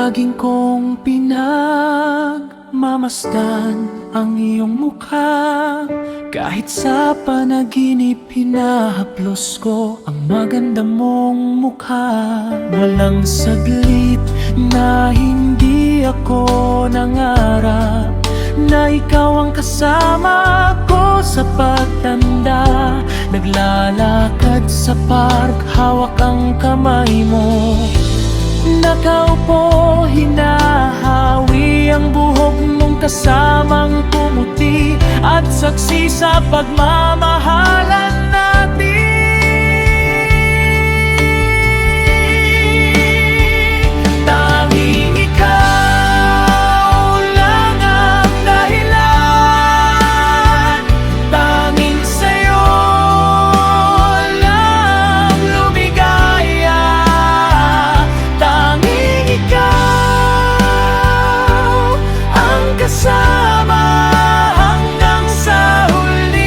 Laging kong pinagmamasdan ang iyong mukha. Kahit sa panaginip hinahaplos ko ang maganda mong mukha. Walang saglit na hindi ako nangarap na ikaw ang kasama ko sa pagtanda. Naglalakad sa park, hawak ang kamay mo. Nakaupo, hinahawi ang buhok mong kasamang pumuti at saksi sa pagmamahalan natin. Tanging ikaw lang ang dahilan, tanging sa'yo lang lumigaya. Tanging ikaw ang kasama hanggang sa huling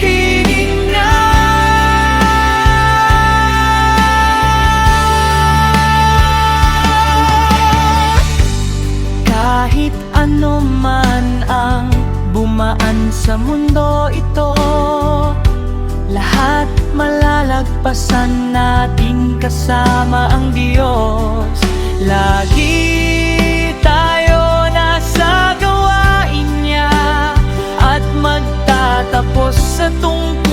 hininga. Kahit ano man ang bumaan sa mundo ito, lahat malalagpasan nating kasama ang Diyos. Lagi tayo nasa gawain niya at magtatapos sa tungkol